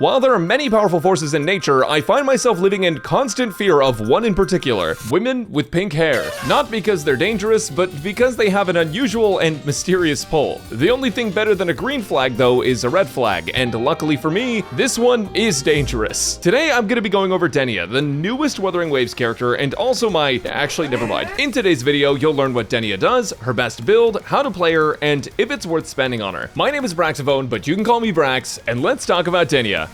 While there are many powerful forces in nature, I find myself living in constant fear of one in particular: women with pink hair. Not because they're dangerous, but because they have an unusual and mysterious pull. The only thing better than a green flag, though, is a red flag, and luckily for me, this one is dangerous. Today, I'm gonna be going over Denia, the newest Wuthering Waves character, and also actually, never mind. In today's video, you'll learn what Denia does, her best build, how to play her, and if it's worth spending on her. My name is Braxophone, but you can call me Brax, and let's talk about Denia.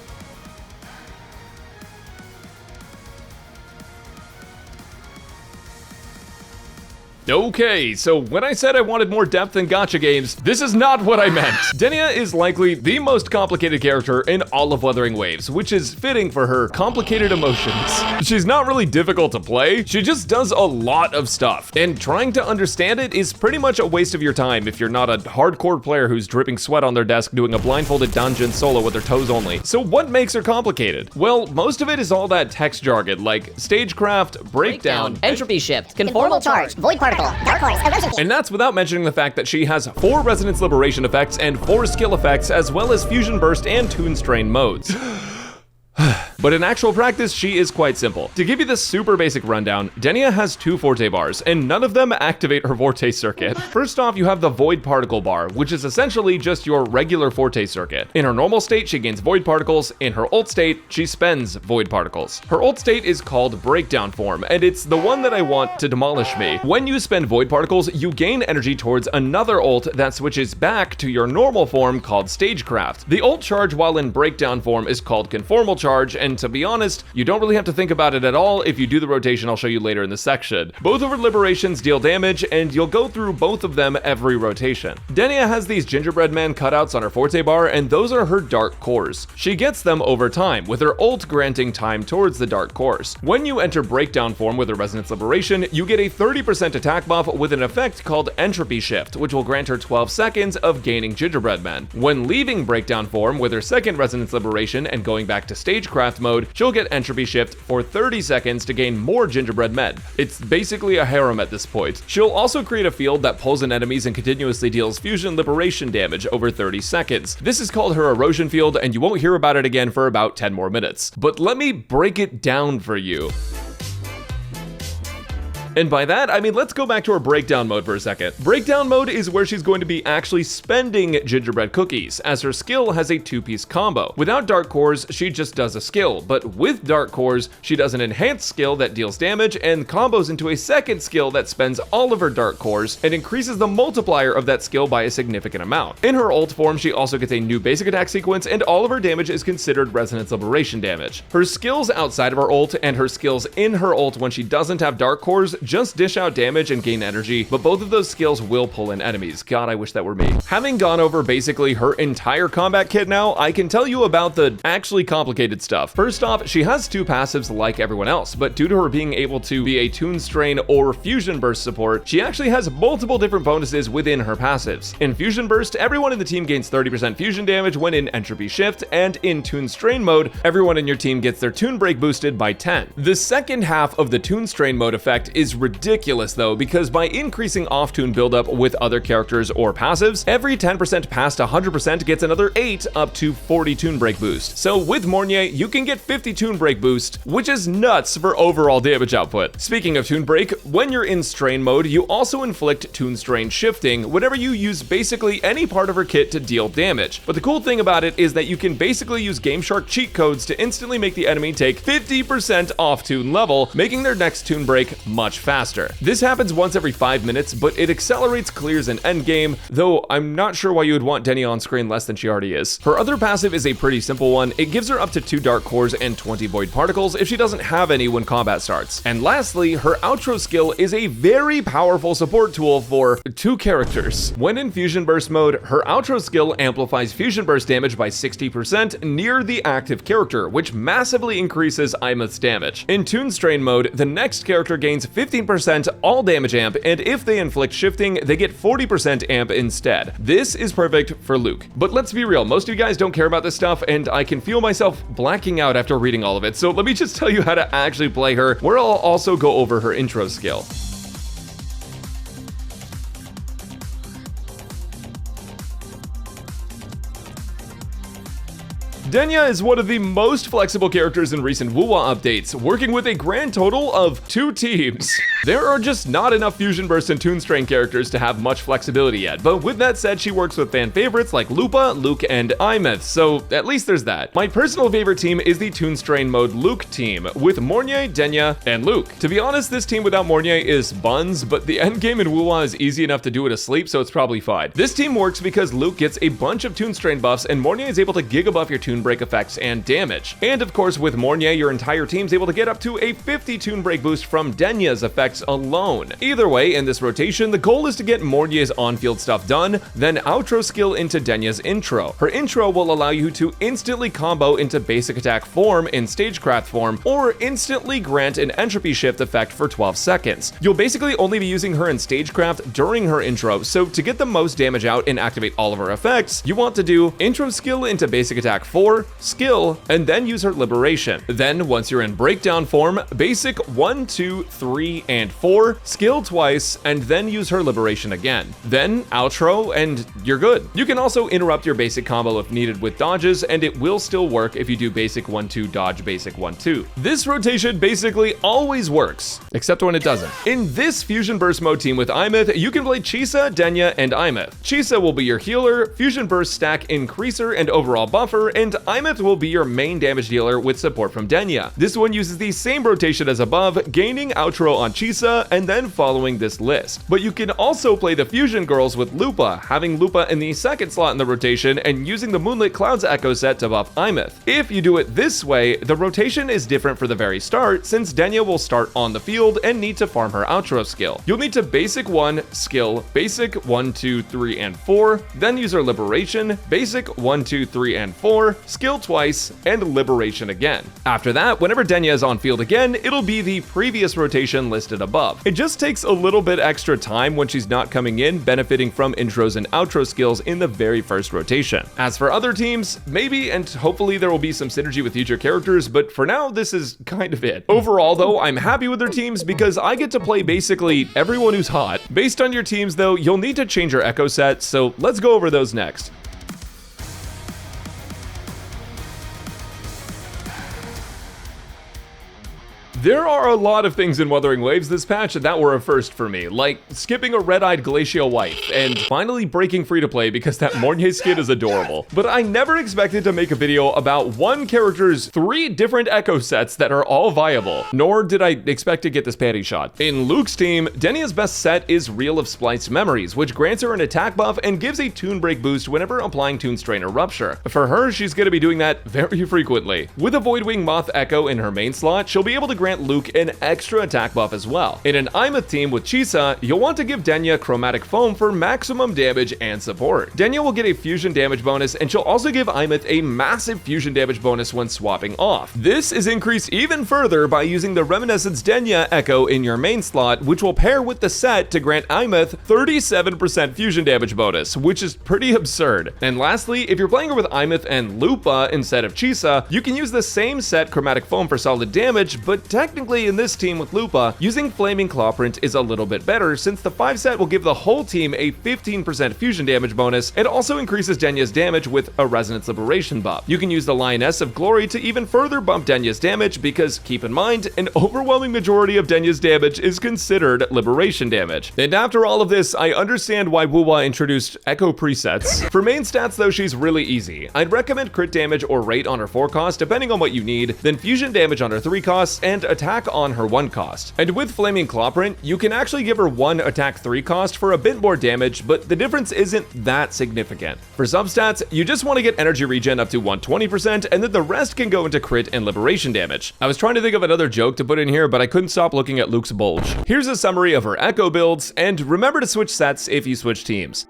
Okay, so when I said I wanted more depth in gacha games, this is not what I meant. Denia is likely the most complicated character in all of Wuthering Waves, which is fitting for her complicated emotions. She's not really difficult to play, she just does a lot of stuff, and trying to understand it is pretty much a waste of your time if you're not a hardcore player who's dripping sweat on their desk doing a blindfolded dungeon solo with their toes only. So what makes her complicated? Well, most of it is all that text jargon like stagecraft, breakdown, entropy shift, conformal charge, void particle, dark horse, erosion. And that's without mentioning the fact that she has 4 resonance liberation effects and 4 skill effects, as well as fusion burst and tune strain modes. But in actual practice, she is quite simple. To give you the super basic rundown, Denia has 2 Forte bars, and none of them activate her Forte circuit. First off, you have the Void Particle bar, which is essentially just your regular Forte circuit. In her normal state, she gains Void Particles. In her ult state, she spends Void Particles. Her ult state is called Breakdown form, and it's the one that I want to demolish me. When you spend Void Particles, you gain energy towards another ult that switches back to your normal form called Stagecraft. The ult charge while in Breakdown form is called Conformal charge, and to be honest, you don't really have to think about it at all if you do the rotation I'll show you later in the section. Both of her liberations deal damage, and you'll go through both of them every rotation. Denia has these gingerbread man cutouts on her Forte bar, and those are her dark cores. She gets them over time, with her ult granting time towards the dark cores. When you enter Breakdown form with her Resonance Liberation, you get a 30% attack buff with an effect called Entropy Shift, which will grant her 12 seconds of gaining gingerbread men. When leaving Breakdown form with her second Resonance Liberation and going back to Stagecraft mode, she'll get Entropy Shift for 30 seconds to gain more gingerbread med. It's basically a harem at this point. She'll also create a field that pulls in enemies and continuously deals fusion liberation damage over 30 seconds. This is called her erosion field, and you won't hear about it again for about 10 more minutes. But let me break it down for you. And by that, I mean, let's go back to her breakdown mode for a second. Breakdown mode is where she's going to be actually spending gingerbread cookies, as her skill has a 2-piece combo. Without dark cores, she just does a skill, but with dark cores, she does an enhanced skill that deals damage and combos into a second skill that spends all of her dark cores and increases the multiplier of that skill by a significant amount. In her ult form, she also gets a new basic attack sequence, and all of her damage is considered resonance liberation damage. Her skills outside of her ult and her skills in her ult when she doesn't have dark cores just dish out damage and gain energy, but both of those skills will pull in enemies. God, I wish that were me. Having gone over basically her entire combat kit now, I can tell you about the actually complicated stuff. First off, she has 2 passives like everyone else, but due to her being able to be a tune strain or fusion burst support, she actually has multiple different bonuses within her passives. In fusion burst, everyone in the team gains 30% fusion damage when in entropy shift, and in tune strain mode, everyone in your team gets their tune break boosted by 10. The second half of the tune strain mode effect is ridiculous though, because by increasing off-tune buildup with other characters or passives, every 10% past 100% gets another 8 up to 40 tune break boost. So with Mornier, you can get 50 tune break boost, which is nuts for overall damage output. Speaking of tune break, when you're in strain mode, you also inflict tune strain shifting whenever you use basically any part of her kit to deal damage. But the cool thing about it is that you can basically use GameShark cheat codes to instantly make the enemy take 50% off tune level, making their next tune break much faster. This happens once every 5 minutes, but it accelerates clears in endgame, though I'm not sure why you would want Denia on screen less than she already is. Her other passive is a pretty simple one. It gives her up to 2 dark cores and 20 void particles if she doesn't have any when combat starts. And lastly, her outro skill is a very powerful support tool for 2 characters. When in fusion burst mode, her outro skill amplifies fusion burst damage by 60% near the active character, which massively increases Imeth's damage. In tune strain mode, the next character gains 15% all damage amp, and if they inflict shifting, they get 40% amp instead. This is perfect for Luke. But let's be real, most of you guys don't care about this stuff, and I can feel myself blacking out after reading all of it, so let me just tell you how to actually play her, where I'll also go over her intro skill. Denia is one of the most flexible characters in recent WUWA updates, working with a grand total of 2 teams. There are just not enough Fusion Burst and Toon Strain characters to have much flexibility yet, but with that said, she works with fan favorites like Lupa, Luke, and Imeth, so at least there's that. My personal favorite team is the Toon Strain mode Luke team, with Mornier, Denia, and Luke. To be honest, this team without Mornier is buns, but the endgame in WUWA is easy enough to do it asleep, so it's probably fine. This team works because Luke gets a bunch of Toon Strain buffs, and Mornier is able to giga buff your Toon Break effects and damage. And of course, with Mornier, your entire team's able to get up to a 50 Toon Break boost from Denia's effects alone. Either way, in this rotation, the goal is to get Mornier's on-field stuff done, then outro skill into Denia's intro. Her intro will allow you to instantly combo into basic attack form in Stagecraft form, or instantly grant an entropy shift effect for 12 seconds. You'll basically only be using her in Stagecraft during her intro, so to get the most damage out and activate all of her effects, you want to do intro skill into basic attack 4, skill, and then use her liberation. Then, once you're in breakdown form, basic 1, 2, 3, and 4, skill twice, and then use her liberation again. Then outro, and you're good. You can also interrupt your basic combo if needed with dodges, and it will still work if you do basic 1-2 dodge basic 1-2. This rotation basically always works, except when it doesn't. In this Fusion Burst mode team with Imeth, you can play Chisa, Denia, and Imeth. Chisa will be your healer, Fusion Burst stack increaser and overall buffer, and Imeth will be your main damage dealer with support from Denia. This one uses the same rotation as above, gaining outro on Chisa and then following this list. But you can also play the Fusion Girls with Lupa, having Lupa in the second slot in the rotation and using the Moonlit Clouds Echo set to buff Imeth. If you do it this way, the rotation is different for the very start, since Denia will start on the field and need to farm her outro skill. You'll need to basic 1, skill, basic 1, 2, 3, and 4, then use her liberation, basic 1, 2, 3, and 4, skill twice, and liberation again. After that, whenever Denia is on field again, it'll be the previous rotation listed above. It just takes a little bit extra time when she's not coming in, benefiting from intros and outro skills in the very first rotation. As for other teams, maybe and hopefully there will be some synergy with future characters, but for now, this is kind of it. Overall though, I'm happy with their teams because I get to play basically everyone who's hot. Based on your teams though, you'll need to change your echo set, so let's go over those next. There are a lot of things in Wuthering Waves this patch that were a first for me, like skipping a red-eyed glacial wife, and finally breaking free to play because that Mornier skin is adorable. But I never expected to make a video about one character's 3 different echo sets that are all viable, nor did I expect to get this panty shot. In Luke's team, Denia's best set is Reel of Spliced Memories, which grants her an attack buff and gives a Toon Break boost whenever applying Toon Strain or Rupture. For her, she's going to be doing that very frequently. With a Voidwing Moth Echo in her main slot, she'll be able to grant Luke an extra attack buff as well. In an Imeth team with Chisa, you'll want to give Denia Chromatic Foam for maximum damage and support. Denia will get a fusion damage bonus, and she'll also give Imeth a massive fusion damage bonus when swapping off. This is increased even further by using the Reminiscence Denia Echo in your main slot, which will pair with the set to grant Imeth 37% fusion damage bonus, which is pretty absurd. And lastly, if you're playing her with Imeth and Lupa instead of Chisa, you can use the same set Chromatic Foam for solid damage, but technically in this team with Lupa, using Flaming Clawprint is a little bit better since the 5 set will give the whole team a 15% fusion damage bonus and also increases Denia's damage with a Resonance Liberation buff. You can use the Lioness of Glory to even further bump Denia's damage because, keep in mind, an overwhelming majority of Denia's damage is considered liberation damage. And after all of this, I understand why WUWA introduced Echo presets. For main stats though, she's really easy. I'd recommend crit damage or rate on her 4 cost depending on what you need, then fusion damage on her 3 costs and attack on her 1 cost. And with Flaming Clawprint, you can actually give her 1 attack 3 cost for a bit more damage, but the difference isn't that significant. For substats, you just want to get energy regen up to 120%, and then the rest can go into crit and liberation damage. I was trying to think of another joke to put in here, but I couldn't stop looking at Luke's bulge. Here's a summary of her Echo builds, and remember to switch sets if you switch teams.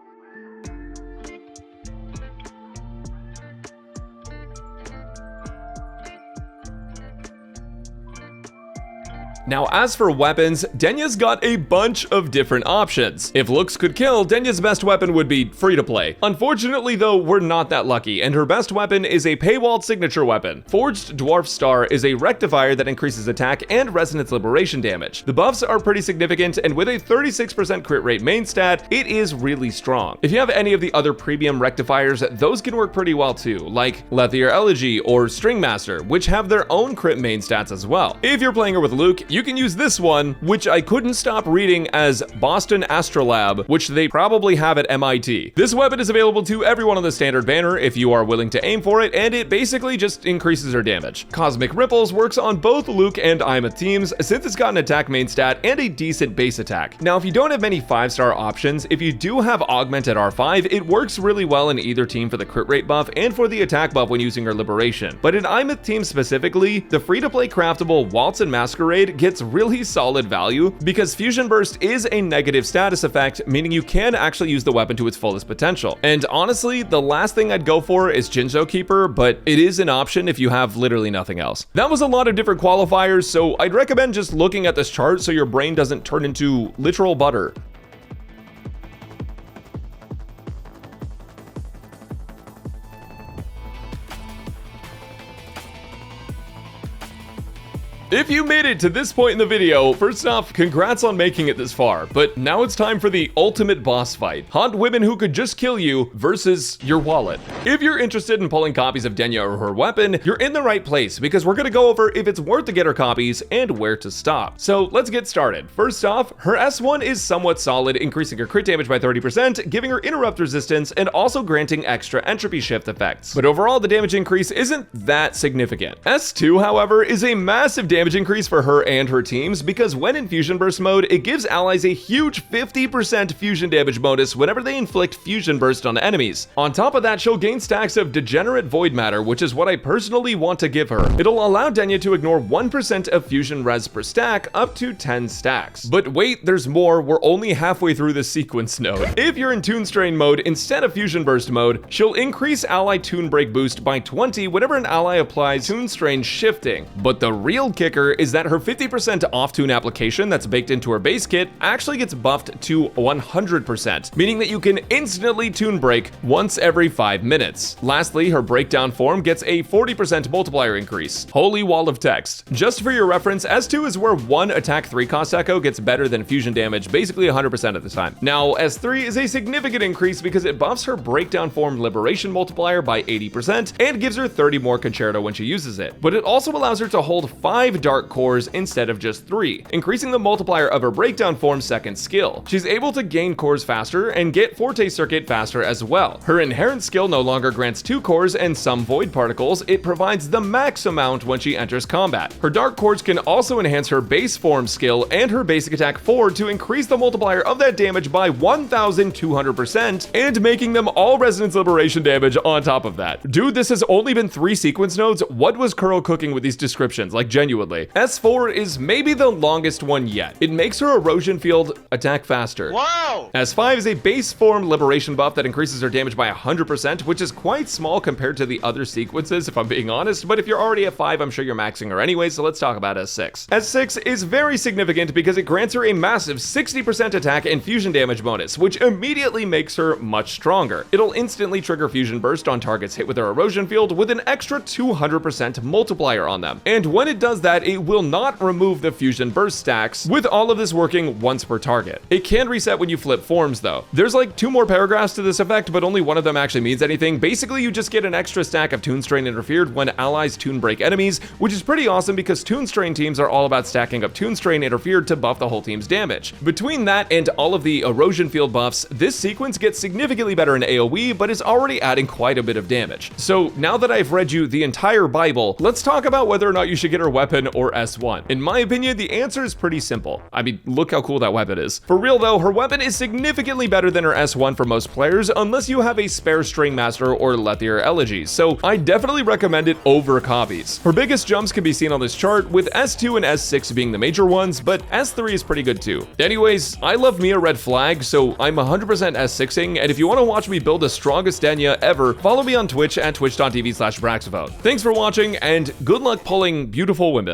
Now, as for weapons, Denia's got a bunch of different options. If looks could kill, Denia's best weapon would be free to play. Unfortunately though, we're not that lucky, and her best weapon is a paywalled signature weapon. Forged Dwarf Star is a rectifier that increases attack and resonance liberation damage. The buffs are pretty significant, and with a 36% crit rate main stat, it is really strong. If you have any of the other premium rectifiers, those can work pretty well too, like Lethier Elegy or String Master, which have their own crit main stats as well. If you're playing her with Luke, you can use this one, which I couldn't stop reading as Boston Astrolab, which they probably have at MIT. This weapon is available to everyone on the standard banner if you are willing to aim for it, and it basically just increases her damage. Cosmic Ripples works on both Luke and Ima teams since it's got an attack main stat and a decent base attack. Now, if you don't have many 5-star options, if you do have Augment at R5, it works really well in either team for the crit rate buff and for the attack buff when using her Liberation. But in Ima team specifically, the free-to-play craftable Waltz and Masquerade gets really solid value because Fusion Burst is a negative status effect, meaning you can actually use the weapon to its fullest potential. And honestly, the last thing I'd go for is Jinzhou Keeper, but it is an option if you have literally nothing else. That was a lot of different qualifiers, so I'd recommend just looking at this chart so your brain doesn't turn into literal butter. If you made it to this point in the video, first off, congrats on making it this far, but now it's time for the ultimate boss fight. Hot women who could just kill you versus your wallet. If you're interested in pulling copies of Denia or her weapon, you're in the right place because we're gonna go over if it's worth to get her copies and where to stop. So let's get started. First off, her S1 is somewhat solid, increasing her crit damage by 30%, giving her interrupt resistance, and also granting extra entropy shift effects. But overall, the damage increase isn't that significant. S2, however, is a massive damage increase for her and her teams because when in Fusion Burst mode, it gives allies a huge 50% fusion damage bonus whenever they inflict Fusion Burst on enemies. On top of that, she'll gain stacks of Degenerate Void Matter, which is what I personally want to give her. It'll allow Denia to ignore 1% of fusion res per stack up to 10 stacks. But wait, there's more, we're only halfway through the sequence node. If you're in Toon Strain mode instead of Fusion Burst mode, she'll increase ally Toon Break boost by 20 whenever an ally applies Toon Strain shifting. But the real kicker is that her 50% off-tune application that's baked into her base kit actually gets buffed to 100%, meaning that you can instantly tune break once every 5 minutes. Lastly, her breakdown form gets a 40% multiplier increase. Holy wall of text. Just for your reference, S2 is where one attack 3 cost echo gets better than fusion damage basically 100% of the time. Now, S3 is a significant increase because it buffs her breakdown form liberation multiplier by 80% and gives her 30 more concerto when she uses it. But it also allows her to hold 5 dark cores instead of just 3, increasing the multiplier of her breakdown form's second skill. She's able to gain cores faster and get Forte Circuit faster as well. Her inherent skill no longer grants 2 cores and some void particles, it provides the max amount when she enters combat. Her dark cores can also enhance her base form skill and her basic attack 4 to increase the multiplier of that damage by 1200% and making them all resonance liberation damage on top of that. Dude, this has only been 3 sequence nodes. What was Kuro cooking with these descriptions? Like, genuinely. S4 is maybe the longest one yet. It makes her erosion field attack faster. Wow! S5 is a base form liberation buff that increases her damage by 100%, which is quite small compared to the other sequences, if I'm being honest, but if you're already at 5, I'm sure you're maxing her anyway, so let's talk about S6. S6 is very significant because it grants her a massive 60% attack and fusion damage bonus, which immediately makes her much stronger. It'll instantly trigger Fusion Burst on targets hit with her erosion field with an extra 200% multiplier on them. And when it does that, it will not remove the Fusion Burst stacks, with all of this working once per target. It can reset when you flip forms though. There's like 2 more paragraphs to this effect, but only one of them actually means anything. Basically, you just get an extra stack of Toon Strain interfered when allies Toon Break enemies, which is pretty awesome because Toon Strain teams are all about stacking up Toon Strain interfered to buff the whole team's damage. Between that and all of the erosion field buffs, this sequence gets significantly better in AoE, but is already adding quite a bit of damage. So now that I've read you the entire Bible, let's talk about whether or not you should get her weapon or S1. In my opinion, the answer is pretty simple. I mean, look how cool that weapon is. For real though, her weapon is significantly better than her S1 for most players, unless you have a spare String Master or Lethier Elegy, so I definitely recommend it over copies. Her biggest jumps can be seen on this chart, with S2 and S6 being the major ones, but S3 is pretty good too. Anyways, I love me a red flag, so I'm 100% S6ing, and if you want to watch me build the strongest Denia ever, follow me on Twitch at twitch.tv/Braxophone. Thanks for watching, and good luck pulling beautiful women.